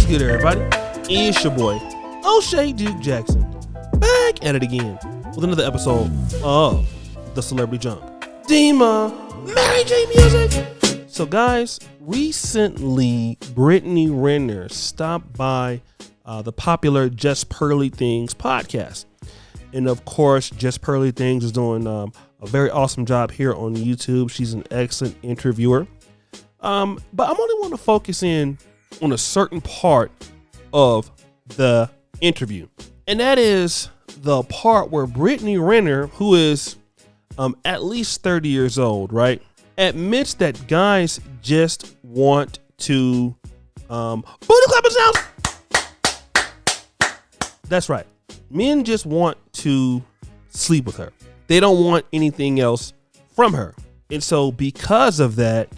good, everybody? It's your boy, O'Shea Duke Jackson, back at it again with another episode of The Celebrity Junk. Dima, Mary J Music. So guys, recently Brittany Renner stopped by the popular Just Pearly Things podcast. And of course, Just Pearly Things is doing a very awesome job here on YouTube. She's an excellent interviewer. But I'm only want to focus in on a certain part of the interview. And that is the part where Brittany Renner, who is at least 30 years old, right, admits that guys just want to booty clapping sounds. That's right. Men just want to sleep with her. They don't want anything else from her. And so because of that,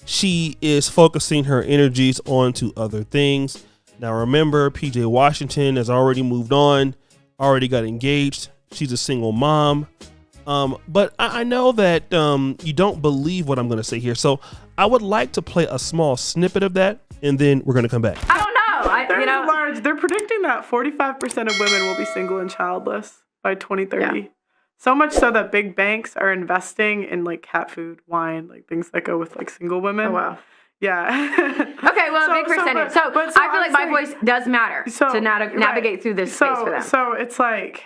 she is focusing her energies onto other things. Now remember, PJ Washington has already moved on, already got engaged. She's a single mom. But I know that you don't believe what I'm going to say here. So I would like to play a small snippet of that, and then we're going to come back. I don't know. They're predicting that 45% of women will be single and childless by 2030. Yeah. So much so that big banks are investing in like cat food, wine, like things that go with like single women. Oh, wow. Yeah. Okay, well, big percentage. So I feel like my voice does matter to navigate through this space for them. So it's like,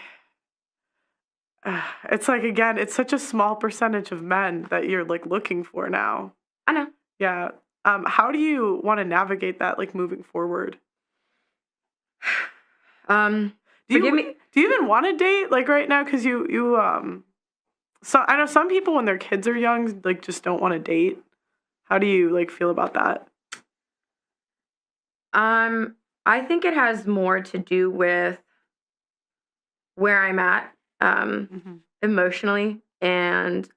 again, it's such a small percentage of men that you're like looking for now. I know. Yeah. How do you want to navigate that, like moving forward? Do you even want to date like right now? Because so I know some people when their kids are young, like just don't want to date. How do you like feel about that? I think it has more to do with where I'm at emotionally, and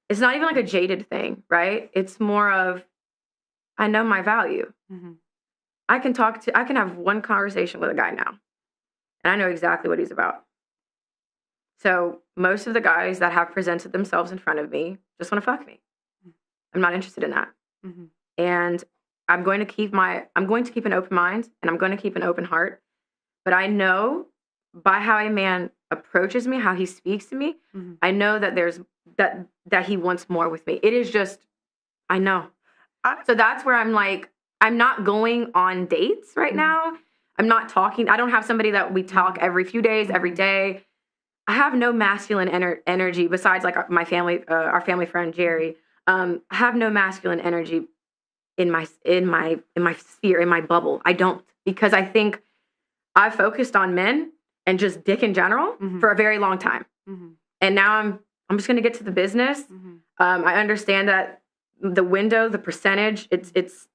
it's not even like a jaded thing, right? It's more of I know my value. Mm-hmm. I can have one conversation with a guy now, and I know exactly what he's about. So most of the guys that have presented themselves in front of me just want to fuck me. I'm not interested in that. Mm-hmm. And I'm going to keep an open mind, and I'm going to keep an open heart. But I know by how a man approaches me, how he speaks to me, mm-hmm. I know that there's that he wants more with me. It is just, I know. So that's where I'm like, I'm not going on dates right mm-hmm. now. I'm not talking. I don't have somebody that we talk every few days, every day. I have no masculine energy besides like my family, our family friend Jerry. I have no masculine energy in my sphere, in my bubble. I don't, because I think I've focused on men and just dick in general mm-hmm. for a very long time. Mm-hmm. And now I'm just going to get to the business. Mm-hmm. I understand that the window, the percentage, it's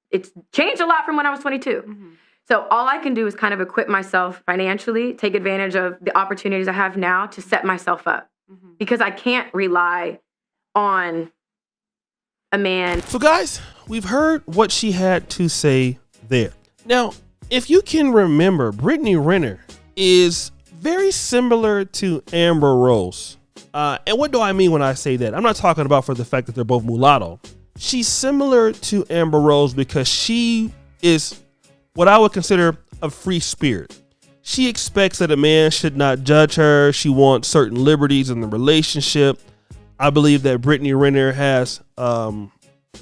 changed a lot from when I was 22. Mm-hmm. So all I can do is kind of equip myself financially, take advantage of the opportunities I have now to set myself up mm-hmm. because I can't rely on a man. So guys, we've heard what she had to say there. Now, if you can remember, Brittany Renner is very similar to Amber Rose. And what do I mean when I say that? I'm not talking about for the fact that they're both mulatto. She's similar to Amber Rose because she is what I would consider a free spirit. She expects that a man should not judge her. She wants certain liberties in the relationship. I believe that Brittany Renner has a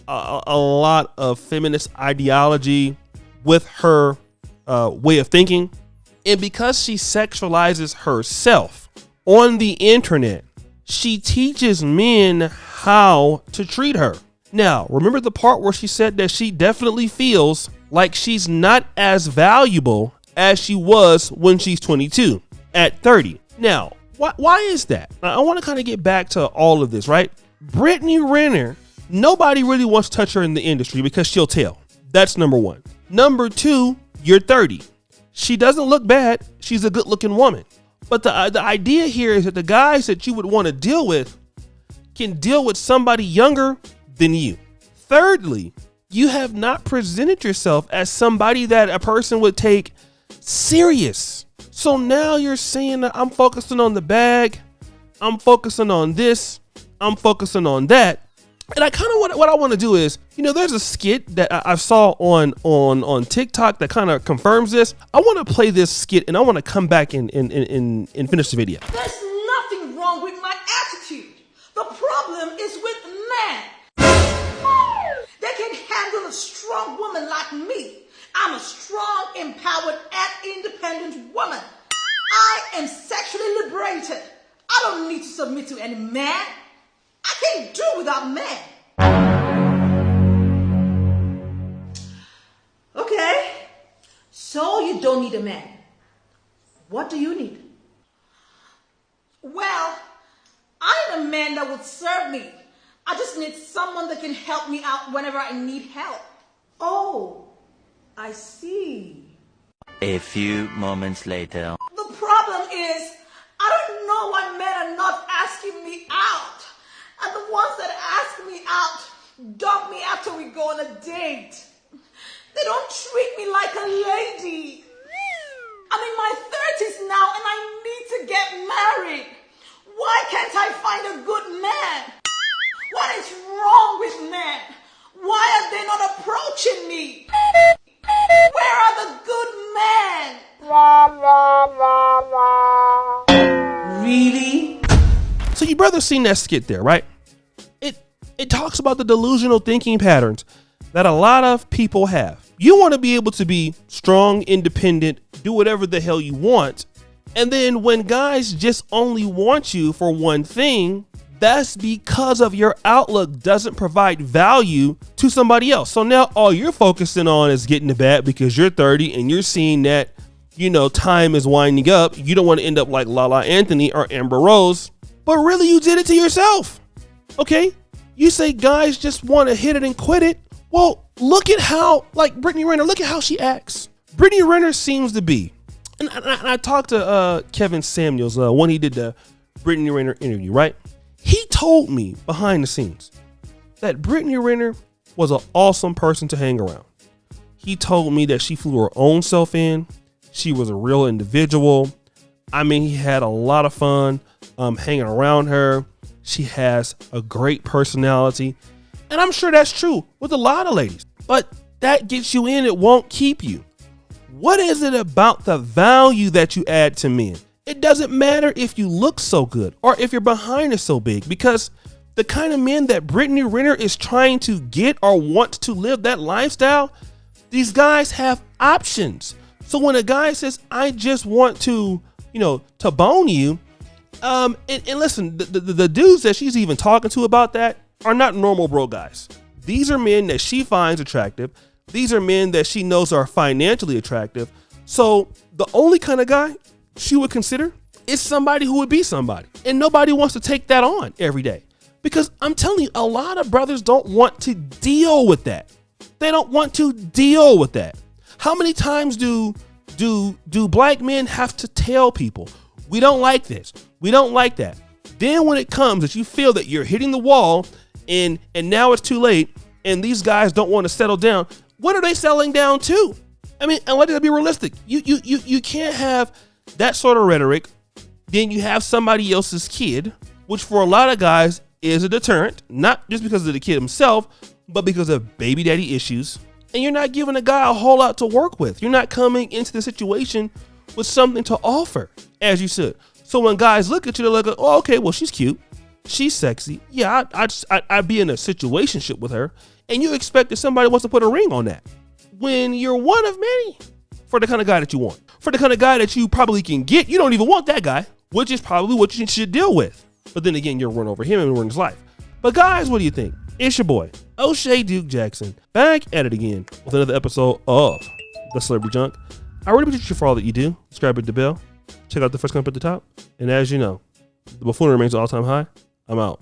lot of feminist ideology with her way of thinking. And because she sexualizes herself on the internet, she teaches men how to treat her. Now, remember the part where she said that she definitely feels like she's not as valuable as she was when she's 22 at 30. Now, why is that? I want to kind of get back to all of this, right? Brittany Renner, nobody really wants to touch her in the industry because she'll tell. That's number one. Number two, you're 30. She doesn't look bad. She's a good looking woman. But the idea here is that the guys that you would want to deal with can deal with somebody younger than you. Thirdly, you have not presented yourself as somebody that a person would take serious. So now you're saying that I'm focusing on the bag, I'm focusing on this, I'm focusing on that. And I kind of what I want to do is, there's a skit that I saw on TikTok that kind of confirms this. I want to play this skit and I want to come back and finish the video. There's nothing wrong with my attitude. The problem is with men. They can handle a strong woman like me. I'm a strong, empowered, and independent woman. I am sexually liberated. I don't need to submit to any man. I can't do without men. Okay, so you don't need a man. What do you need? Well, I'm a man that would serve me. I just need someone that can help me out whenever I need help. Oh, I see. A few moments later. The problem is, I don't know why men are not asking me out. And the ones that ask me out dump me after we go on a date. They don't treat me like a lady. I'm in my 30s now and I need to get married. Why can't I find a good man? What is wrong with men? Why are they not approaching me? Where are the good men? Really? So you brothers seen that skit there, right? It talks about the delusional thinking patterns that a lot of people have. You want to be able to be strong, independent, do whatever the hell you want. And then when guys just only want you for one thing, that's because of your outlook doesn't provide value to somebody else. So now all you're focusing on is getting to bed because you're 30 and you're seeing that, time is winding up. You don't want to end up like Lala Anthony or Amber Rose, but really you did it to yourself. Okay? You say guys just want to hit it and quit it. Well, look at how, like Brittany Renner, look at how she acts. Brittany Renner seems to be, and I talked to Kevin Samuels when he did the Brittany Renner interview, right? He told me behind the scenes that Brittany Renner was an awesome person to hang around. He told me that she flew her own self in. She was a real individual. I mean, he had a lot of fun hanging around her. She has a great personality. And I'm sure that's true with a lot of ladies. But that gets you in, it won't keep you. What is it about the value that you add to men? It doesn't matter if you look so good or if your behind is so big, because the kind of men that Brittany Renner is trying to get or wants to live that lifestyle, these guys have options. So when a guy says, I just want to, to bone you, and listen, the dudes that she's even talking to about that are not normal bro guys. These are men that she finds attractive. These are men that she knows are financially attractive. So the only kind of guy she would consider is somebody who would be somebody. And nobody wants to take that on every day. Because I'm telling you, a lot of brothers don't want to deal with that. They don't want to deal with that. How many times do black men have to tell people, we don't like this, we don't like that? Then when it comes that you feel that you're hitting the wall and now it's too late and these guys don't want to settle down, what are they settling down to? I mean, and let's be realistic. You can't have that sort of rhetoric. Then you have somebody else's kid, which for a lot of guys is a deterrent, not just because of the kid himself, but because of baby daddy issues. And you're not giving a guy a whole lot to work with. You're not coming into the situation with something to offer, as you should. So when guys look at you, they're like, oh, okay, well, she's cute. She's sexy. Yeah, I'd be in a situationship with her. And you expect that somebody wants to put a ring on that when you're one of many for the kind of guy that you want. For the kind of guy that you probably can get, you don't even want that guy, which is probably what you should deal with. But then again, you'll run over him and ruin his life. But guys, what do you think? It's your boy, O'Shea Duke Jackson, back at it again with another episode of The Celebrity Junk. I really appreciate you for all that you do. Subscribe, hit the bell. Check out the first comment at the top. And as you know, the buffoonery remains all-time high. I'm out.